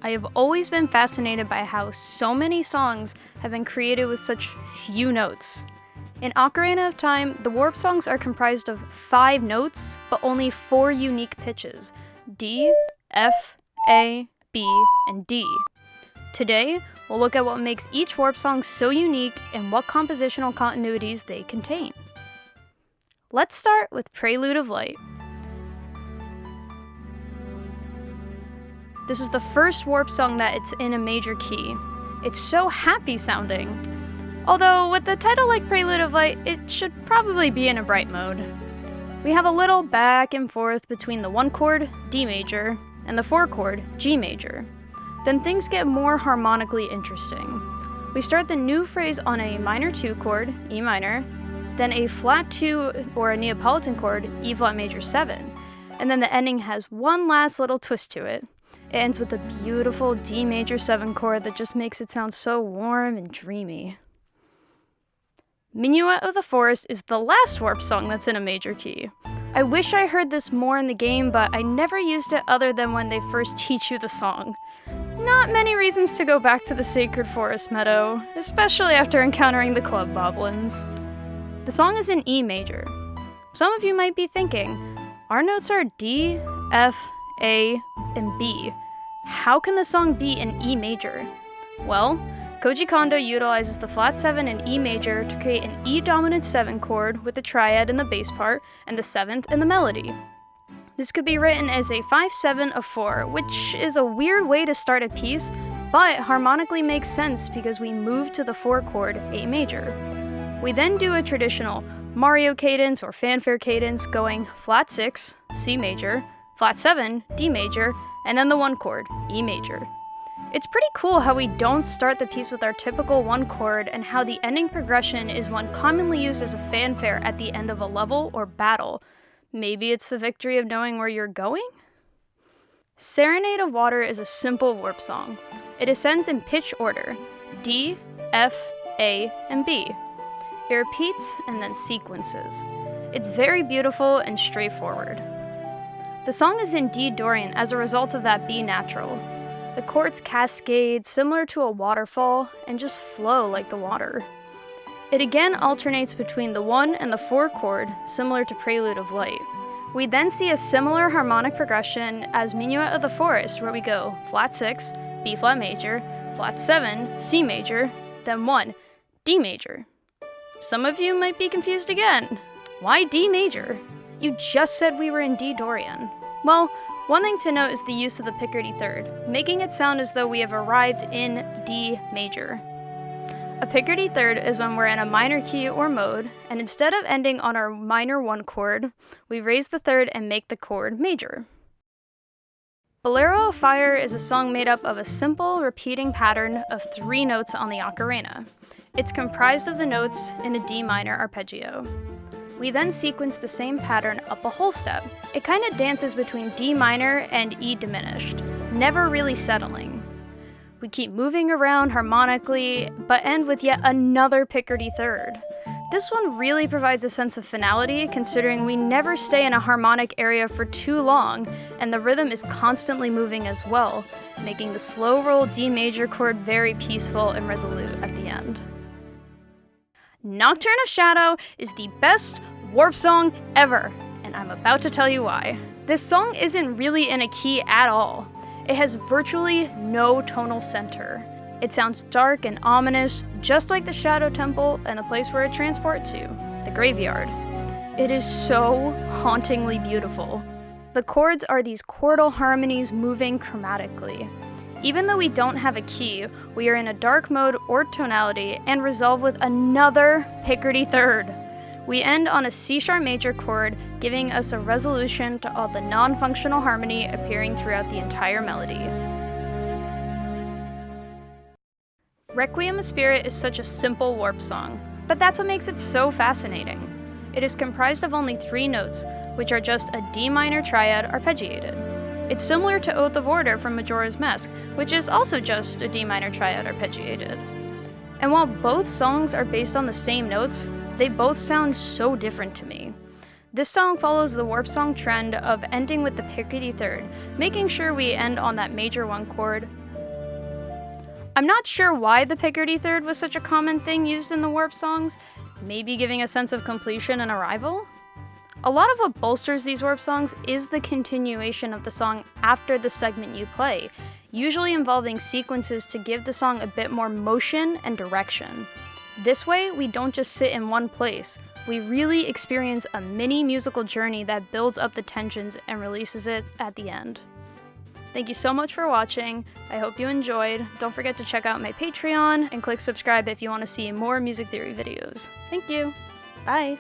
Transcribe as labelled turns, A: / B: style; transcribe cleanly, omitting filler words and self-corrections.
A: I have always been fascinated by how so many songs have been created with such few notes. In Ocarina of Time, the warp songs are comprised of 5 notes, but only 4 unique pitches: D, F, A, B, and D. Today, we'll look at what makes each warp song so unique and what compositional continuities they contain. Let's start with Prelude of Light. This is the first warp song that it's in a major key. It's so happy sounding. Although, with the title like Prelude of Light, it should probably be in a bright mode. We have a little back and forth between the 1 chord, D major, and the 4 chord, G major. Then things get more harmonically interesting. We start the new phrase on a minor 2 chord, E minor, then a flat 2 or a Neapolitan chord, E flat major 7, and then the ending has one last little twist to it. It ends with a beautiful D major 7 chord that just makes it sound so warm and dreamy. Minuet of the Forest is the last warp song that's in a major key. I wish I heard this more in the game, but I never used it other than when they first teach you the song. Not many reasons to go back to the Sacred Forest Meadow, especially after encountering the club boblins. The song is in E major. Some of you might be thinking, our notes are D, F, A, and B. How can the song be in E major? Well, Koji Kondo utilizes the flat 7 in E major to create an E dominant 7 chord with the triad in the bass part and the 7th in the melody. This could be written as a 5-7 of 4, which is a weird way to start a piece, but harmonically makes sense because we move to the 4 chord A major. We then do a traditional Mario cadence or fanfare cadence going flat 6, C major, flat 7, D major, and then the 1 chord, E major. It's pretty cool how we don't start the piece with our typical 1 chord and how the ending progression is one commonly used as a fanfare at the end of a level or battle. Maybe it's the victory of knowing where you're going? Serenade of Water is a simple warp song. It ascends in pitch order, D, F, A, and B. It repeats and then sequences. It's very beautiful and straightforward. The song is in D Dorian as a result of that B natural. The chords cascade similar to a waterfall and just flow like the water. It again alternates between the 1 and the 4 chord, similar to Prelude of Light. We then see a similar harmonic progression as Minuet of the Forest, where we go flat 6, B flat major, flat 7, C major, then 1, D major. Some of you might be confused again. Why D major? You just said we were in D Dorian. Well, one thing to note is the use of the Picardy third, making it sound as though we have arrived in D major. A Picardy third is when we're in a minor key or mode, and instead of ending on our minor 1 chord, we raise the 3rd and make the chord major. Bolero of Fire is a song made up of a simple, repeating pattern of 3 notes on the ocarina. It's comprised of the notes in a D minor arpeggio. We then sequence the same pattern up a whole step. It kind of dances between D minor and E diminished, never really settling. We keep moving around harmonically, but end with yet another Picardy third. This one really provides a sense of finality, considering we never stay in a harmonic area for too long, and the rhythm is constantly moving as well, making the slow roll D major chord very peaceful and resolute at the end. Nocturne of Shadow is the best warp song ever, and I'm about to tell you why. This song isn't really in a key at all. It has virtually no tonal center. It sounds dark and ominous, just like the Shadow Temple and the place where it transports you, the graveyard. It is so hauntingly beautiful. The chords are these chordal harmonies moving chromatically. Even though we don't have a key, we are in a dark mode or tonality and resolve with another Picardy third. We end on a C sharp major chord, giving us a resolution to all the non-functional harmony appearing throughout the entire melody. Requiem Spirit is such a simple warp song, but that's what makes it so fascinating. It is comprised of only 3 notes, which are just a D minor triad arpeggiated. It's similar to Oath of Order from Majora's Mask, which is also just a D minor triad arpeggiated. And while both songs are based on the same notes, they both sound so different to me. This song follows the warp song trend of ending with the Picardy third, making sure we end on that major 1 chord, I'm not sure why the Picardy third was such a common thing used in the warp songs, maybe giving a sense of completion and arrival? A lot of what bolsters these warp songs is the continuation of the song after the segment you play, usually involving sequences to give the song a bit more motion and direction. This way, we don't just sit in one place. We really experience a mini musical journey that builds up the tensions and releases it at the end. Thank you so much for watching. I hope you enjoyed. Don't forget to check out my Patreon and click subscribe if you want to see more music theory videos. Thank you. Bye.